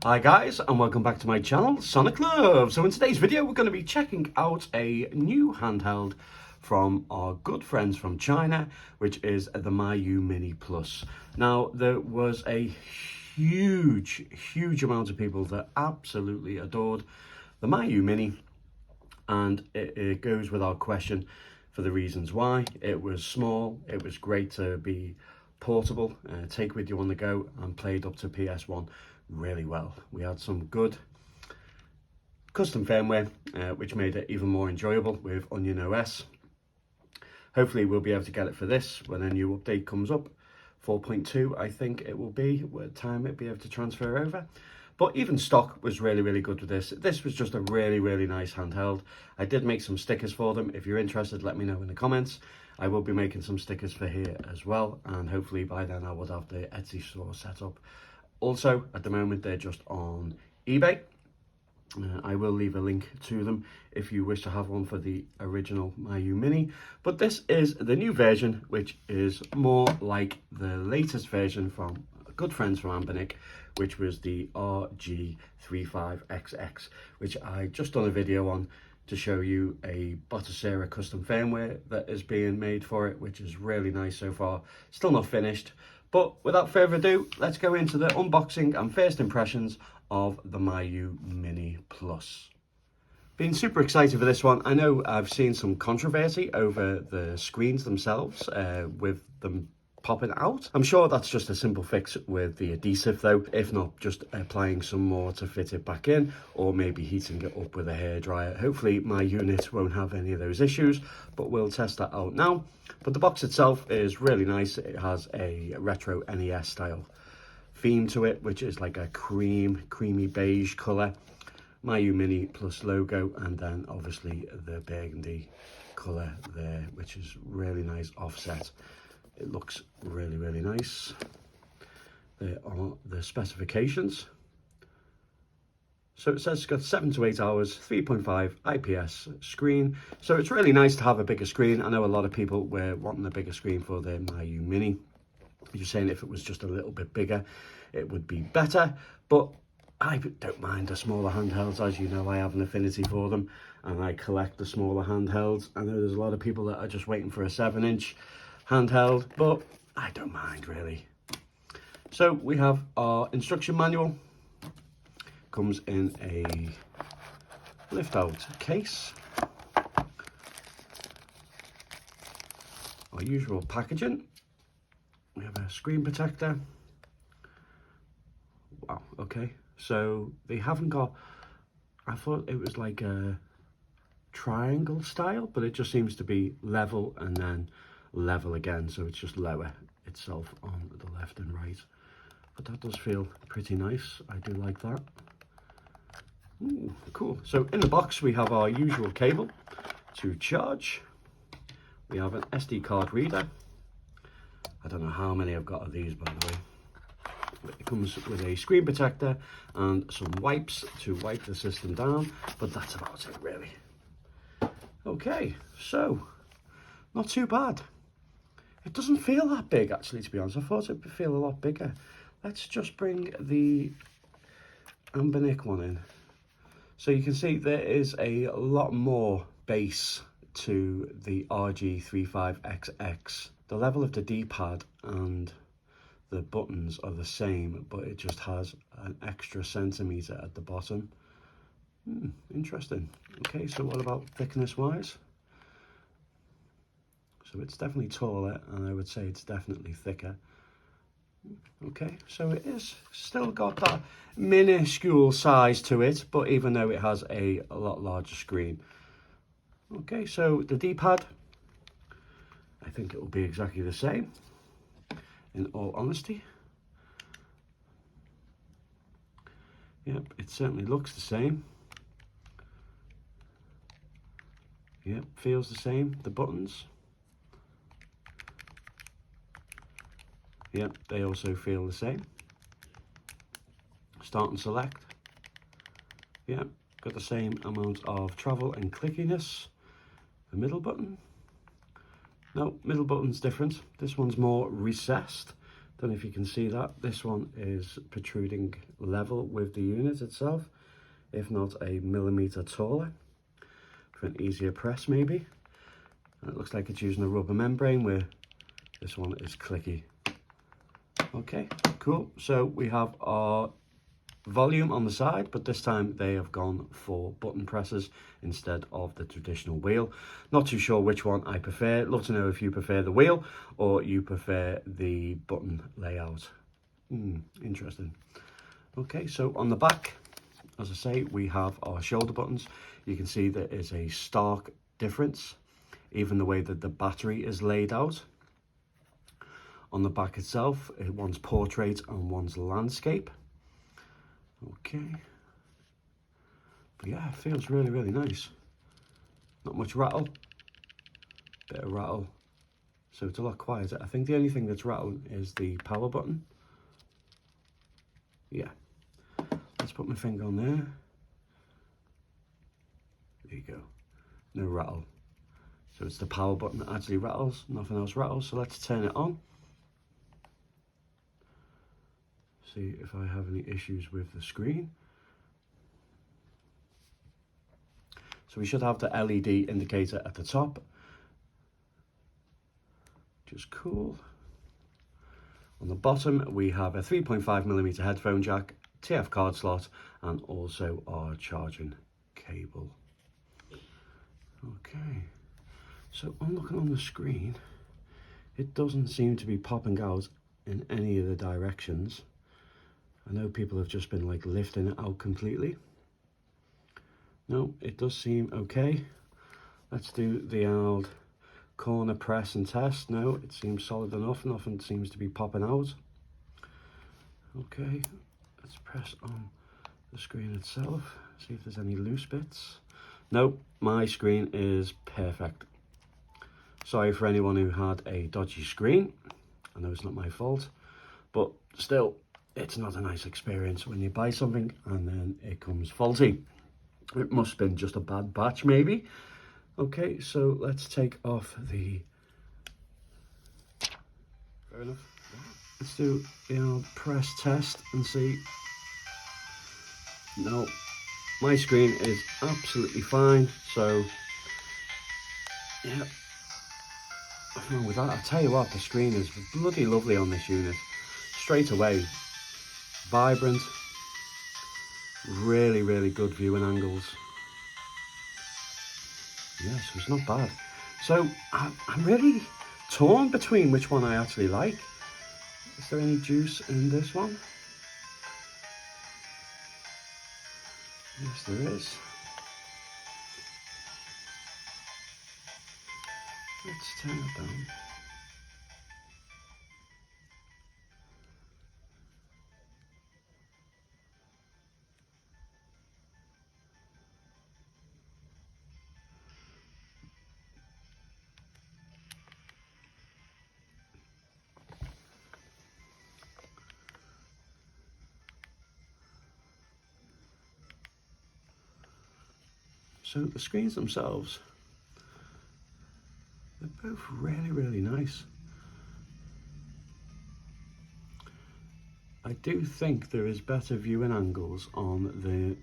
Hi guys, and welcome back to my channel, Sonic Love. So in today's video we're going to be checking out a new handheld from our good friends from China, which is the Miyoo Mini Plus. Now there was a huge amount of people that absolutely adored the Miyoo Mini, and it goes without question for the reasons why. It was small, it was great to be portable, take with you on the go, and played up to PS1 really well. We had some good custom firmware which made it even more enjoyable with Onion OS. Hopefully we'll be able to get it for this when a new update comes up. 4.2 I think it will be, what time it'll be able to transfer over. But even stock was really good with this. This was just a really nice handheld. I did make some stickers for them. If you're interested, let me know in the comments. I will be making some stickers for here as well, and hopefully by then I would have the Etsy store set up. Also, at the moment, they're just on eBay. I will leave a link to them if you wish to have one for the original Miyoo Mini. But this is the new version, which is more like the latest version from good friends from Ambernick, which was the RG35XX, which I just done a video on to show you a Botticera custom firmware that is being made for it, which is really nice so far. Still not finished. But without further ado, let's go into the unboxing and first impressions of the Miyoo Mini Plus. Been super excited for this one. I know I've seen some controversy over the screens themselves with them popping out. I'm sure that's just a simple fix with the adhesive though, if not just applying some more to fit it back in, or maybe heating it up with a hairdryer. Hopefully my unit won't have any of those issues, but we'll test that out now. But the box itself is really nice. It has a retro NES style theme to it, which is like a creamy beige colour. Miyoo Mini Plus logo, and then obviously the burgundy colour there, which is really nice offset. It looks really nice. There are the specifications. So it says it's got 7 to 8 hours, 3.5 IPS screen. So it's really nice to have a bigger screen. I know a lot of people were wanting a bigger screen for their Miyoo Mini. You're saying if it was just a little bit bigger, it would be better. But I don't mind the smaller handhelds. As you know, I have an affinity for them, and I collect the smaller handhelds. I know there's a lot of people that are just waiting for a 7-inch handheld, but I don't mind really. So we have our instruction manual. Comes in a lift out case. Our usual packaging. We have a screen protector. Wow, okay. So they haven't got, I thought it was like a triangle style, but it just seems to be level and then level again, so it's just lower itself on the left and right. But that does feel pretty nice. I do like that. Ooh, cool. So in the box we have our usual cable to charge. We have an SD card reader. I don't know how many I've got of these, by the way. It comes with a screen protector and some wipes to wipe the system down, but that's about it really. Okay, so not too bad. It doesn't feel that big actually, to be honest. I thought it would feel a lot bigger. Let's just bring the Ambernick one in. So you can see there is a lot more bass to the RG35XX. The level of the D-pad and the buttons are the same, but it just has an extra centimetre at the bottom. Interesting. Okay, so what about thickness wise? So it's definitely taller, and I would say it's definitely thicker. Okay, so it is still got that minuscule size to it, but even though it has a lot larger screen. Okay, so the D-pad, I think it will be exactly the same, in all honesty. Yep, it certainly looks the same. Yep, feels the same. The buttons, yep, they also feel the same. Start and select. Yep, got the same amount of travel and clickiness. The middle button. No, middle button's different. This one's more recessed. Don't know if you can see that. This one is protruding level with the unit itself, if not a millimeter taller, for an easier press maybe. And it looks like it's using a rubber membrane, where this one is clicky. Okay, cool. So we have our volume on the side, but this time they have gone for button presses instead of the traditional wheel. Not too sure which one I prefer. Love to know if you prefer the wheel or you prefer the button layout. Interesting. Okay, so on the back, as I say, we have our shoulder buttons. You can see there is a stark difference, even the way that the battery is laid out. On the back itself, one's portrait and one's landscape. Okay, but yeah, it feels really, really nice. Not much rattle, bit of rattle, so it's a lot quieter. I think the only thing that's rattling is the power button. Yeah, let's put my finger on there. There you go, no rattle. So it's the power button that actually rattles, nothing else rattles. So let's turn it on. See if I have any issues with the screen. So we should have the LED indicator at the top, which is cool. On the bottom, we have a 3.5mm headphone jack, TF card slot, and also our charging cable. Okay, so I'm looking on the screen. It doesn't seem to be popping out in any of the directions. I know people have just been like lifting it out completely. No, it does seem okay. Let's do the old corner press and test. No, it seems solid enough. Nothing seems to be popping out. Okay, let's press on the screen itself. See if there's any loose bits. Nope, my screen is perfect. Sorry for anyone who had a dodgy screen. I know it's not my fault, but still, it's not a nice experience when you buy something and then it comes faulty. It must have been just a bad batch maybe. Okay, so let's take off the... Fair enough. Let's do the old press test and see. No, my screen is absolutely fine, so yeah, nothing wrong with that. I'll tell you what, the screen is bloody lovely on this unit. Straight away, vibrant, really, really good viewing angles. Yes, it's not bad. So I'm really torn between which one I actually like. Is there any juice in this one? Yes, there is. Let's turn it down. So the screens themselves, they're both really, really nice. I do think there is better viewing angles on the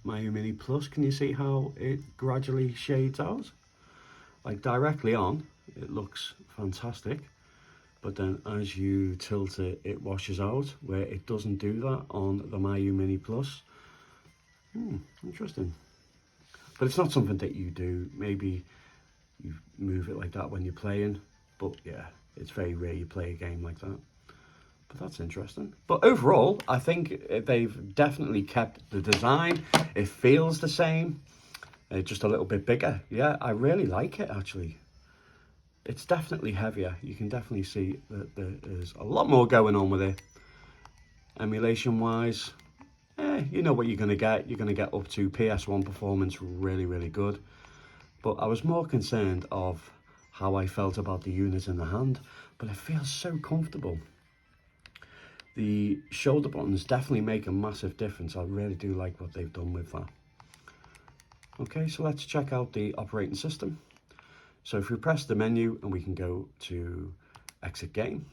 Miyoo Mini Plus. Can you see how it gradually shades out? Like directly on, it looks fantastic. But then as you tilt it, it washes out, where it doesn't do that on the Miyoo Mini Plus. Interesting. But it's not something that you do. Maybe you move it like that when you're playing. But yeah, it's very rare you play a game like that. But that's interesting. But overall, I think they've definitely kept the design. It feels the same, just a little bit bigger. Yeah, I really like it actually. It's definitely heavier. You can definitely see that there's a lot more going on with it. Emulation wise, you know what you're going to get. You're going to get up to PS1 performance, really, really good. But I was more concerned of how I felt about the unit in the hand, but it feels so comfortable. The shoulder buttons definitely make a massive difference. I really do like what they've done with that. Okay, so let's check out the operating system. So if we press the menu and we can go to exit game.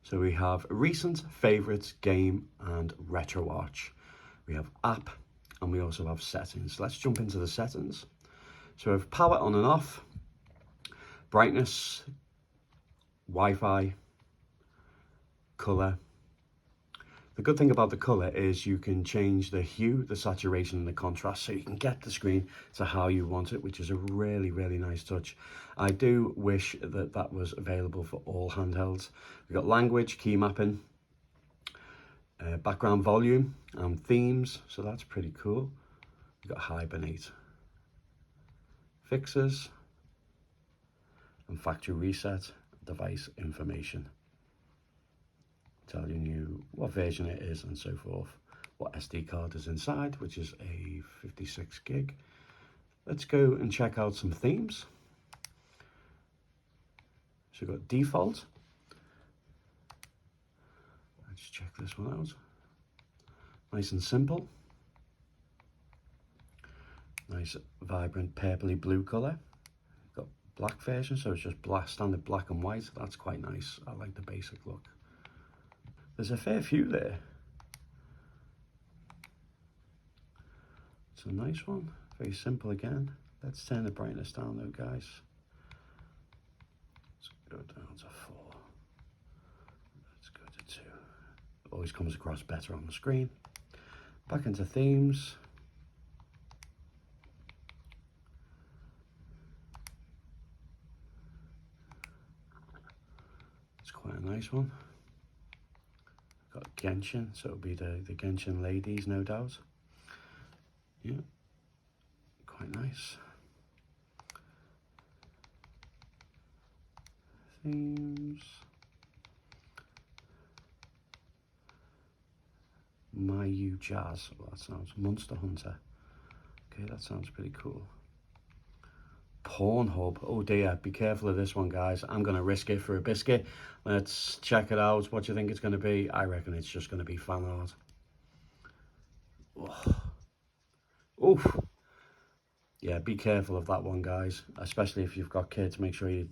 So we have recent favorites, game, and retro watch. We have app, and we also have settings. Let's jump into the settings. So we have power on and off, brightness, Wi-Fi, color. The good thing about the color is you can change the hue, the saturation, and the contrast, so you can get the screen to how you want it, which is a really, really nice touch. I do wish that that was available for all handhelds. We've got language, key mapping, background volume, and themes, so that's pretty cool. We've got hibernate, fixes, and factory reset, device information, telling you what version it is and so forth, what SD card is inside, which is a 56 gig. Let's go and check out some themes. So we've got default. Let's check this one out. Nice and simple. Nice vibrant purpley blue colour. Got black version, so it's just black, standard black and white. That's quite nice. I like the basic look. There's a fair few there. It's a nice one. Very simple again. Let's turn the brightness down though, guys. Let's go down to 4. Let's go to 2. It always comes across better on the screen. Back into themes. It's quite a nice one. Got Genshin, so it'll be the Genshin ladies, no doubt. Yeah, quite nice. Themes. Miyoo Jazz, well, that sounds Monster Hunter. Okay, that sounds pretty cool. Pornhub, oh dear, be careful of this one, guys. I'm going to risk it for a biscuit. Let's check it out. What do you think it's going to be? I reckon it's just going to be fan art. Oh. Oof. Yeah, be careful of that one, guys, especially if you've got kids. Make sure you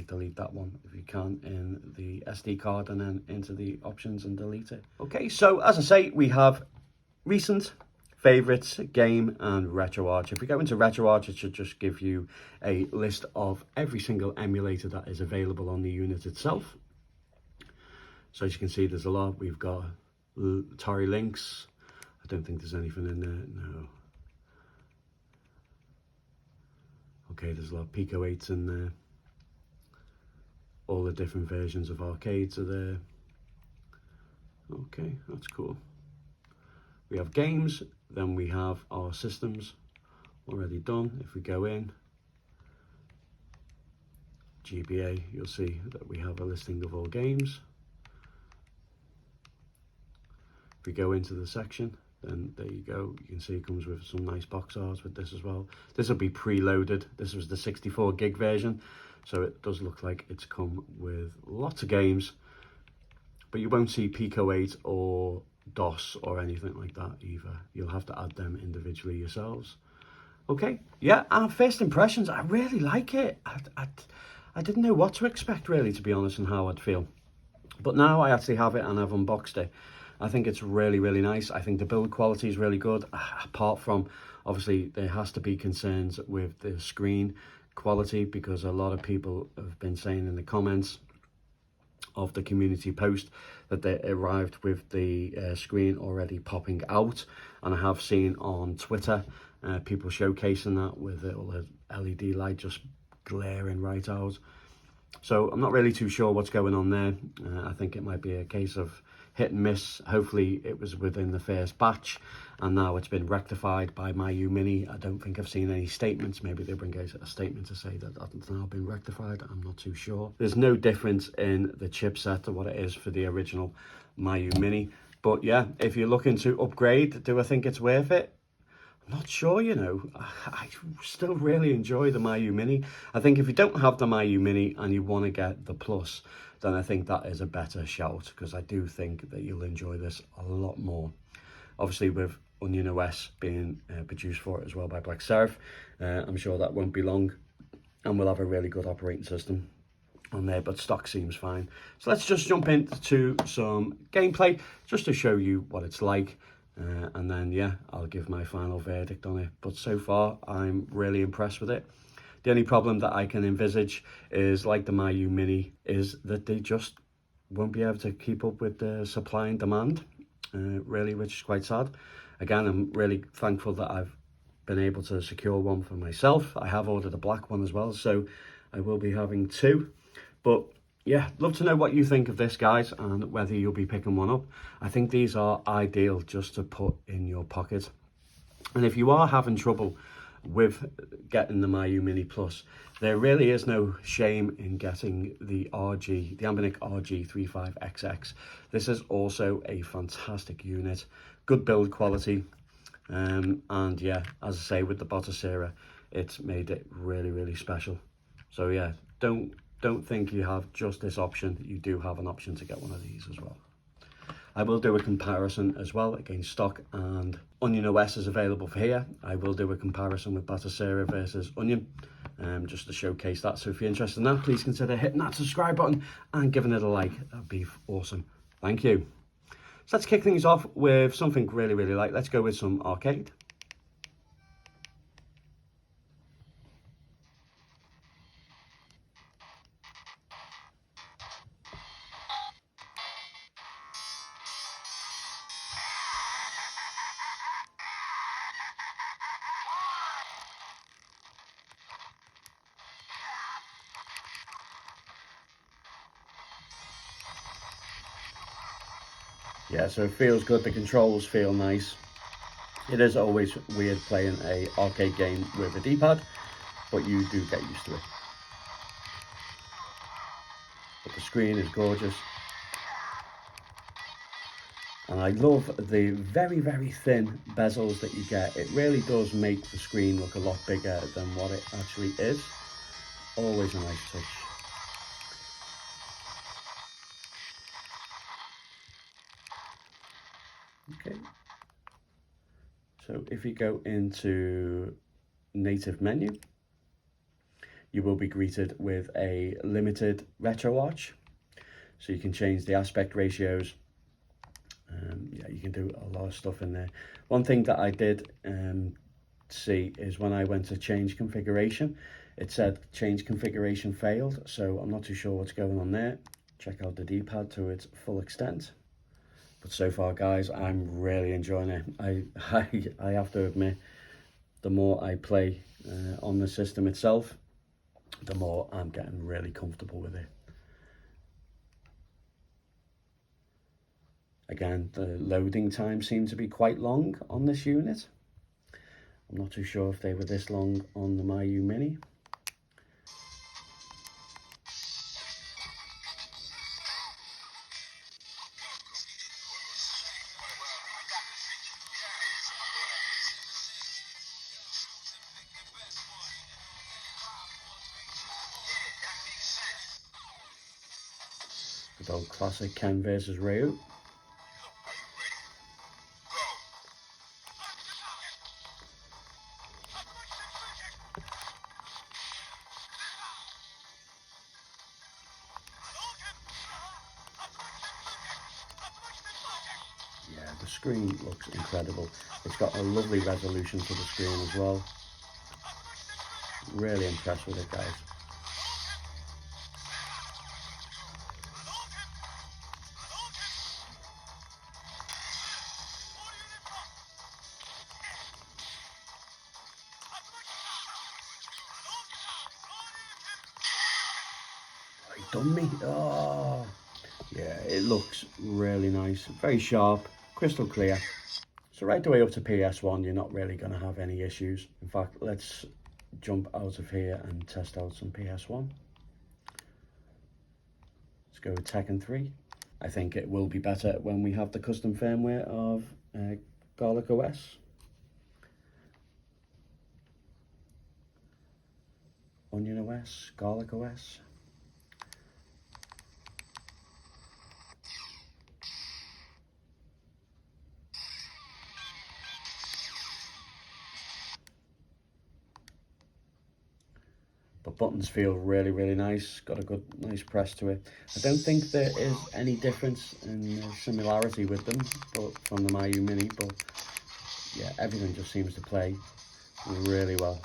delete that one if you can in the SD card and then into the options and delete it. Okay, so as I say, we have recent, favorites, game, and RetroArch. If we go into RetroArch, it should just give you a list of every single emulator that is available on the unit itself. So as you can see, there's a lot. We've got Atari Lynx. I don't think there's anything in there, no. Okay, there's a lot of Pico 8s in there. All the different versions of arcades are there. Okay, that's cool. We have games, then we have our systems already done. If we go in, GBA, you'll see that we have a listing of all games. If we go into the section, then there you go. You can see it comes with some nice box art with this as well. This will be preloaded. This was the 64 gig version, so it does look like it's come with lots of games, but you won't see Pico 8 or DOS or anything like that either. You'll have to add them individually yourselves. Okay, yeah, and first impressions, I really like it. I didn't know what to expect, really, to be honest, and how I'd feel. But now I actually have it and I've unboxed it. I think it's really, really nice. I think the build quality is really good, apart from, obviously, there has to be concerns with the screen quality, because a lot of people have been saying in the comments of the community post that they arrived with the screen already popping out, and I have seen on Twitter people showcasing that with all the LED light just glaring right out. So I'm not really too sure what's going on there. I think it might be a case of hit and miss. Hopefully it was within the first batch and now it's been rectified by Miyoo Mini. I don't think I've seen any statements. Maybe they bring out a statement to say that that's now been rectified. I'm not too sure. There's no difference in the chipset to what it is for the original Miyoo Mini. But yeah, if you're looking to upgrade, do I think it's worth it? I'm not sure, you know. I still really enjoy the Miyoo Mini. I think if you don't have the Miyoo Mini and you want to get the Plus, then I think that is a better shout, because I do think that you'll enjoy this a lot more. Obviously with Onion OS being produced for it as well by Black Seraph, I'm sure that won't be long and we'll have a really good operating system. on there, but stock seems fine. So let's just jump into some gameplay just to show you what it's like, and then yeah, I'll give my final verdict on it. But so far I'm really impressed with it. The only problem that I can envisage is, like the Miyoo Mini, is that they just won't be able to keep up with the supply and demand, really, which is quite sad. Again, I'm really thankful that I've been able to secure one for myself. I have ordered a black one as well, so I will be having two. But yeah, love to know what you think of this, guys, and whether you'll be picking one up. I think these are ideal just to put in your pocket. And if you are having trouble with getting the Miyoo Mini Plus, there really is no shame in getting the Ambinic RG35XX. This is also a fantastic unit, good build quality, and yeah, as I say, with the Botticera, it's made it really, really special. So yeah, don't think you have just this option. You do have an option to get one of these as well. I will do a comparison as well against stock, and Onion OS is available for here. I will do a comparison with Botticera versus Onion, just to showcase that. So if you're interested in that, please consider hitting that subscribe button and giving it a like. That'd be awesome. Thank you. So let's kick things off with something really, really light. Let's go with some arcade. Yeah, so it feels good. The controls feel nice. It is always weird playing a arcade game with a D-pad, but you do get used to it. But the screen is gorgeous. And I love the very, very thin bezels that you get. It really does make the screen look a lot bigger than what it actually is. Always a nice touch. Okay. So if you go into native menu, you will be greeted with a limited retro arch. So you can change the aspect ratios. Yeah, you can do a lot of stuff in there. One thing that I did see is when I went to change configuration, it said change configuration failed. So I'm not too sure what's going on there. Check out the D-pad to its full extent. But so far, guys, I'm really enjoying it. I have to admit, the more I play on the system itself, the more I'm getting really comfortable with it. Again, the loading time seemed to be quite long on this unit. I'm not too sure if they were this long on the Miyoo Mini. Good old classic Ken versus Ryu. Yeah, the screen looks incredible. It's got a lovely resolution to the screen as well. Really impressed with it, guys. He done me. Oh, yeah, it looks really nice. Very sharp, crystal clear. So right the way up to PS1, you're not really going to have any issues. In fact, let's jump out of here and test out some PS1. Let's go with Tekken 3. I think it will be better when we have the custom firmware of Garlic OS. Onion OS, Garlic OS. but buttons feel really, really nice. Got a good, nice press to it. I don't think there is any difference in similarity with them, but from the Miyoo Mini, but yeah, everything just seems to play really well.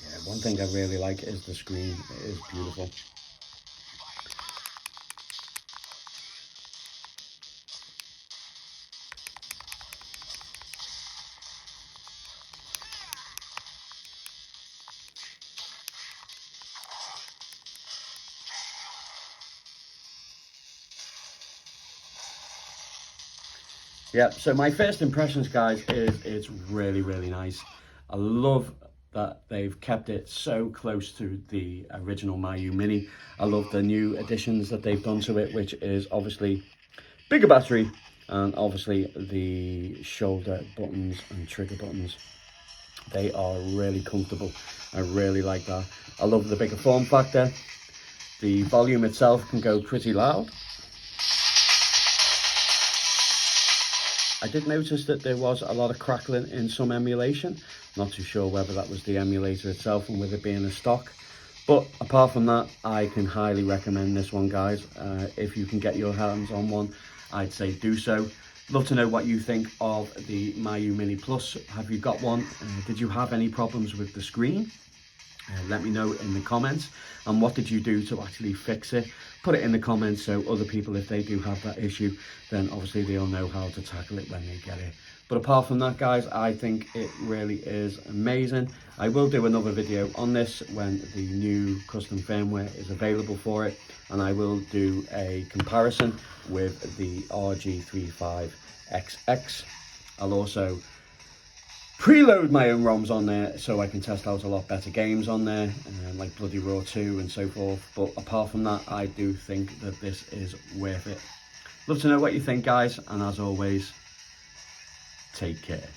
Yeah, one thing I really like is the screen. It is beautiful. Yeah, so my first impressions, guys, is it's really, really nice. I love that they've kept it so close to the original Miyoo Mini. I love the new additions that they've done to it, which is obviously bigger battery and obviously the shoulder buttons and trigger buttons. They are really comfortable. I really like that. I love the bigger form factor. The volume itself can go pretty loud. I did notice that there was a lot of crackling in some emulation. Not too sure whether that was the emulator itself and with it being a stock. But apart from that, I can highly recommend this one, guys. If you can get your hands on one, I'd say do so. Love to know what you think of the Miyoo Mini Plus. Have you got one? Did you have any problems with the screen? Let me know in the comments. And what did you do to actually fix it? Put it in the comments so other people, if they do have that issue, then obviously they'll know how to tackle it when they get it. But apart from that, guys, I think it really is amazing. I will do another video on this when the new custom firmware is available for it, and I will do a comparison with the RG35XX. I'll also preload my own ROMs on there so I can test out a lot better games on there, like Bloody Roar 2 and so forth. But apart from that, I do think that this is worth it. Love to know what you think, guys, and as always, take care.